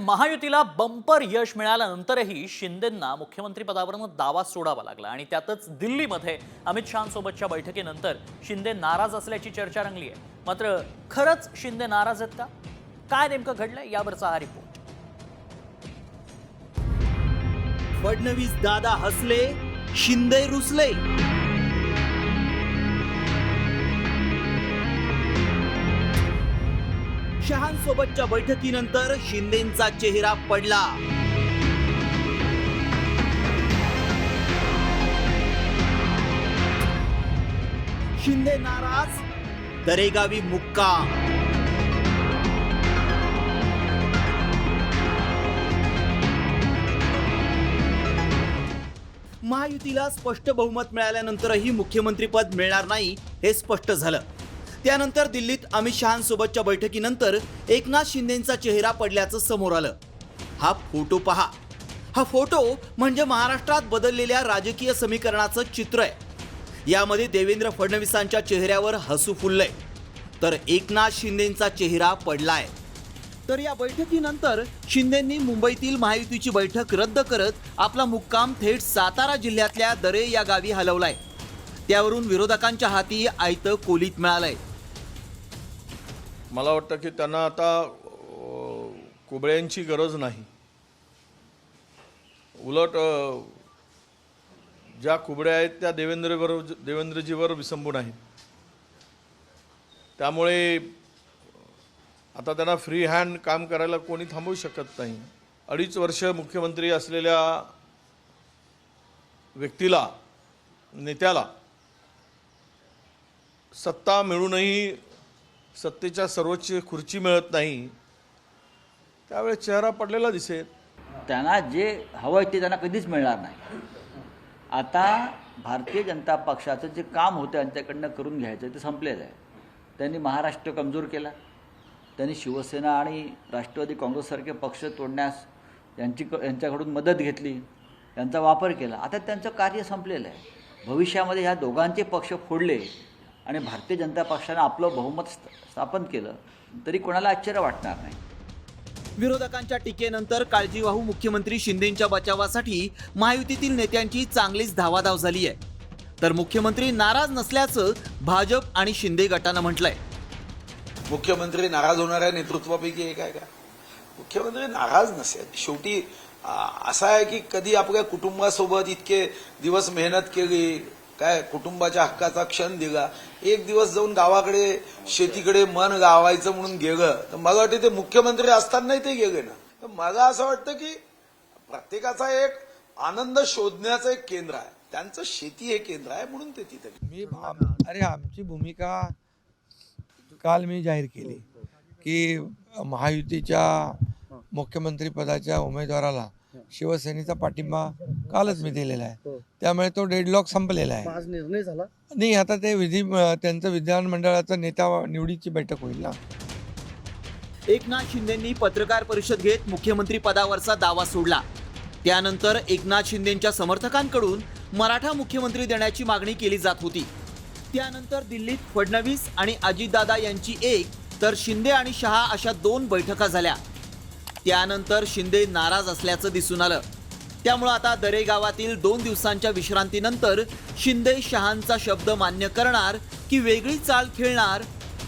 महायुतीला बंपर यश मिळाल्यानंतरही शिंदेंना मुख्यमंत्री पदावरून दावा सोडावा लागला आणि त्यातच दिल्लीमध्ये अमित शहांसोबतच्या बैठकीनंतर शिंदे नाराज असल्याची चर्चा रंगली आहे। मात्र खरंच शिंदे नाराज आहेत का? काय नेमकं घडलंय यावरचा हा रिपोर्ट। फडणवीस दादा हसले, शिंदे रुसले। शहांसोबतच्या बैठकीनंतर शिंदेंचा चेहरा पडला। शिंदे नाराज, दरेगावी मुक्काम। महायुतीला स्पष्ट बहुमत मिळाल्यानंतरही मुख्यमंत्रीपद मिळणार नाही हे स्पष्ट झालं। त्यानंतर दिल्लीत अमित शहांसोबतच्या बैठकीनंतर एकनाथ शिंदेंचा चेहरा पडल्याचं समोर आलं। हा फोटो पहा। हा फोटो म्हणजे महाराष्ट्रात बदललेल्या राजकीय समीकरणाचं चित्र आहे। यामध्ये देवेंद्र फडणवीसांच्या चेहऱ्यावर हसू फुललंय, तर एकनाथ शिंदेंचा चेहरा पडलाय। तर या बैठकीनंतर शिंदेंनी मुंबईतील महायुतीची बैठक रद्द करत आपला मुक्काम थेट सातारा जिल्ह्यातल्या दरे या गावी हलवलाय। त्यावरून विरोधकांच्या हाती आयतं कोलीत मिळालंय। मला वाटतं की त्यांना आता कुबळ्यांची गरज नाही, उलट ज्या कुबड्या आहेत त्या देवेंद्रजीवर विसंबून आहेत। त्यामुळे आता त्यांना फ्री हँड काम करायला कोणी थांबवू शकत नाही। 2.5 वर्ष मुख्यमंत्री असलेल्या व्यक्तीला, नेत्याला सत्ता मिळूनही सत्तेच्या सर्वोच्च खुर्ची मिळत नाही, त्यावेळेस चेहरा पडलेला दिसेल। त्यांना जे हवं आहे ते त्यांना कधीच मिळणार नाही। आता भारतीय जनता पक्षाचं जे काम होतं त्यांच्याकडनं करून घ्यायचं ते संपलेलं आहे। त्यांनी महाराष्ट्र कमजोर केला, त्यांनी शिवसेना आणि राष्ट्रवादी काँग्रेससारखे पक्ष तोडण्यास यांच्याकडून मदत घेतली, यांचा वापर केला। आता त्यांचं कार्य संपलेलं आहे। भविष्यामध्ये ह्या दोघांचे पक्ष फोडले आणि भारतीय जनता पक्षाने आपलं बहुमत स्थापन केलं तरी कोणाला आश्चर्य वाटणार नाही। विरोधकांच्या टीकेनंतर काळजीवाहू मुख्यमंत्री शिंदेंच्या बचावासाठी महायुतीतील नेत्यांची चांगलीच धावाधाव झाली आहे। तर मुख्यमंत्री नाराज नसल्याचं भाजप आणि शिंदे गटानं म्हटलंय। मुख्यमंत्री नाराज होणाऱ्या नेतृत्वापैकी एक आहे का? मुख्यमंत्री नाराज नसेल। शेवटी असं आहे की कधी आपल्या कुटुंबासोबत इतके दिवस मेहनत केली, काय कुटुंबाच्या हक्काचा क्षण दिला, एक दिवस जाऊन गावाकडे शेतीकडे मन लावायचं म्हणून गेलं, तर मला वाटतं ते मुख्यमंत्री असतानाही ते गेले ना। तर मला असं वाटतं की प्रत्येकाचा एक आनंद शोधण्याचं एक केंद्र आहे, त्यांचं शेती हे केंद्र आहे, म्हणून ते तिथे। आमची भूमिका काल मी जाहीर केली की महायुतीच्या मुख्यमंत्री पदाच्या उमेदवाराला शिवसेनेचा पाठिंबा कालच मी दिलेला आहे। त्यामुळे तो डेडलॉक संपलेला आहे। आज निर्णय झाला नाही, आता ते त्यांचं विधानमंडळाचं नेता निवडीची बैठक होईल ना। एकनाथ शिंदेंनी पत्रकार परिषद घेत मुख्यमंत्री पदावरचा दावा सोडला। त्यानंतर एकनाथ शिंदेंच्या समर्थकांकडून मराठा मुख्यमंत्री देण्याची मागणी केली जात होती। त्यानंतर दिल्लीत फडणवीस आणि अजितदादा यांची एक, तर शिंदे आणि शहा अशा 2 बैठका झाल्या। त्यानंतर शिंदे नाराज असल्याचं दिसून आलं। त्यामुळे आता दरे गावातील 2 दिवसांच्या विश्रांतीनंतर शिंदे शहांचा शब्द मान्य करणार की वेगळी चाल खेळणार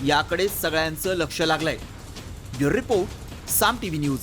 याकडे सगळ्यांचं लक्ष लागलंय। ब्युरो रिपोर्ट, साम टीव्ही न्यूज।